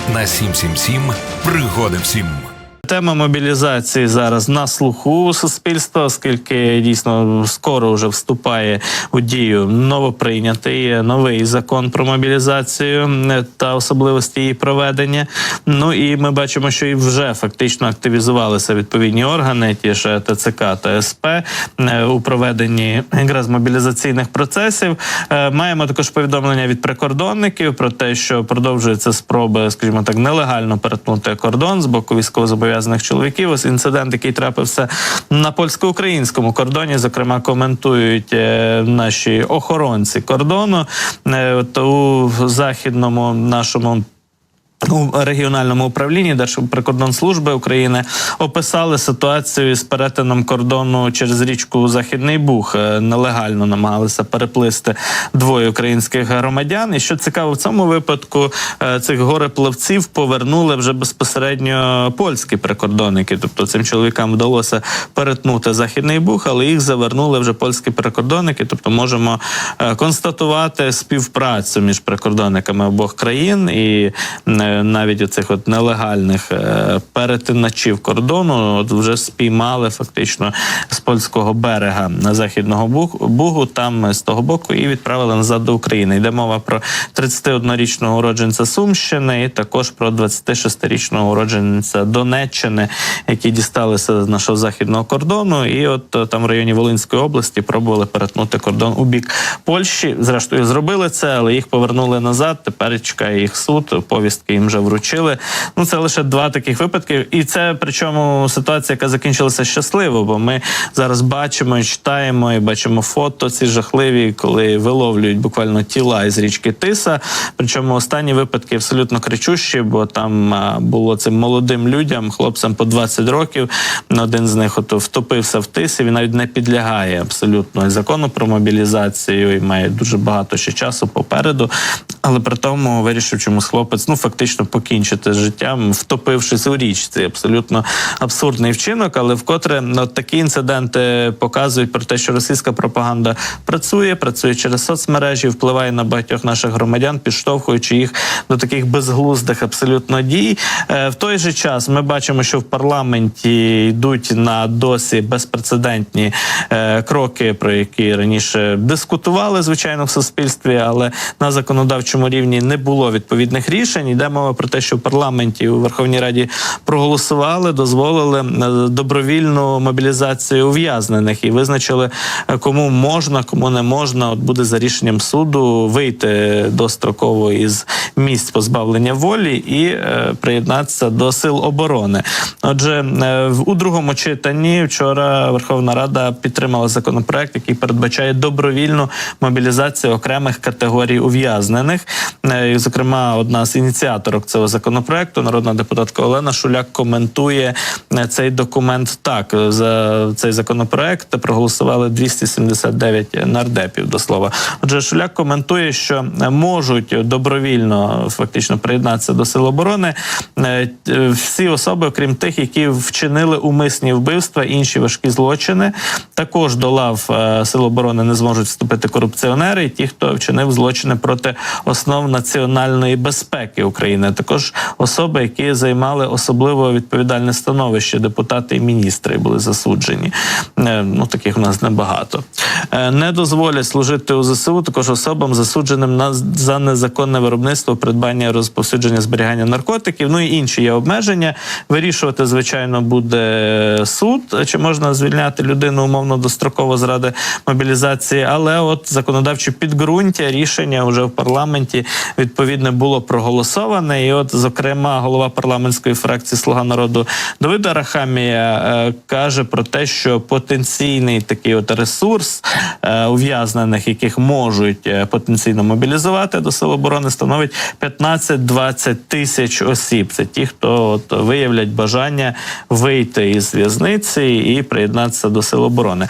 на 7/7 пригоди всім. Тема мобілізації зараз на слуху суспільства, оскільки дійсно скоро вже вступає у дію новоприйнятий новий закон про мобілізацію та особливості її проведення. Ну і ми бачимо, що і вже фактично активізувалися відповідні органи, ті ж ТЦК та СП у проведенні якраз мобілізаційних процесів. Маємо також повідомлення від прикордонників про те, що продовжуються спроби, скажімо так, нелегально перетнути кордон з боку військовозобов'язаних чоловіків. Ось інцидент, який трапився на польсько-українському кордоні, зокрема, коментують наші охоронці кордону. У західному нашому у регіональному управлінні Держприкордонслужби України описали ситуацію з перетином кордону через річку Західний Буг. Нелегально намагалися переплисти двоє українських громадян. І що цікаво, в цьому випадку цих горе-плавців повернули вже безпосередньо польські прикордонники. Тобто цим чоловікам вдалося перетнути Західний Буг, але їх завернули вже польські прикордонники. Тобто можемо констатувати співпрацю між прикордонниками обох країн і навіть оцих от нелегальних перетиначів кордону вже спіймали фактично з польського берега на Західного Бугу, там з того боку, і відправили назад до України. Йде мова про 31-річного уродженця Сумщини і також про 26-річного уродженця Донеччини, які дісталися з нашого західного кордону, і от там в районі Волинської області пробували перетнути кордон у бік Польщі. Зрештою зробили це, але їх повернули назад, тепер чекає їх суд, повістки їм вже вручили. Ну, це лише два таких випадки. І це, причому, ситуація, яка закінчилася щасливо, бо ми зараз бачимо і читаємо, і бачимо фото ці жахливі, коли виловлюють буквально тіла із річки Тиса. Причому останні випадки абсолютно кричущі, бо там було цим молодим людям, хлопцям по 20 років. Один з них втопився в Тисі, він навіть не підлягає абсолютно закону про мобілізацію і має дуже багато ще часу попереду. Але при тому вирішив чомусь хлопець, фактично покінчити з життям, втопившись у річці. Абсолютно абсурдний вчинок, але вкотре такі інциденти показують про те, що російська пропаганда працює через соцмережі, впливає на багатьох наших громадян, підштовхуючи їх до таких безглуздих абсолютно дій. В той же час ми бачимо, що в парламенті йдуть на досі безпрецедентні кроки, про які раніше дискутували, звичайно, в суспільстві, але на законодавчому рівні не було відповідних рішень. Йде мова про те, що в парламенті, у Верховній Раді проголосували, дозволили добровільну мобілізацію ув'язнених і визначили, кому можна, кому не можна. От буде за рішенням суду вийти достроково із місць позбавлення волі і приєднатися до сил оборони. Отже, у другому читанні вчора Верховна Рада підтримала законопроект, який передбачає добровільну мобілізацію окремих категорій ув'язнених. І, зокрема, одна з ініціаторок цього законопроекту, народна депутатка Олена Шуляк, коментує цей документ так. За цей законопроект проголосували 279 нардепів, до слова. Отже, Шуляк коментує, що можуть добровільно фактично приєднатися до сил оборони всі особи, окрім тих, які вчинили умисні вбивства, інші важкі злочини. Також до лав сил оборони не зможуть вступити корупціонери і ті, хто вчинив злочини проти основ національної безпеки України. Також особи, які займали особливо відповідальне становище, депутати і міністри були засуджені. Таких у нас небагато. Не дозволять служити у ЗСУ також особам, засудженим за незаконне виробництво, придбання, розповсюдження, зберігання наркотиків, і інші є обмеження. Вирішувати, звичайно, буде суд, чи можна звільняти людину умовно достроково заради мобілізації, але от законодавче підґрунтя рішення вже в парламенті відповідно було проголосоване. І от, зокрема, голова парламентської фракції «Слуга народу» Давид Арахамія каже про те, що потенційний такий от ресурс ув'язнених, яких можуть потенційно мобілізувати до сил оборони, становить 15-20 тисяч осіб. Це ті, хто виявлять бажання вийти із в'язниці і приєднатися до сил оборони.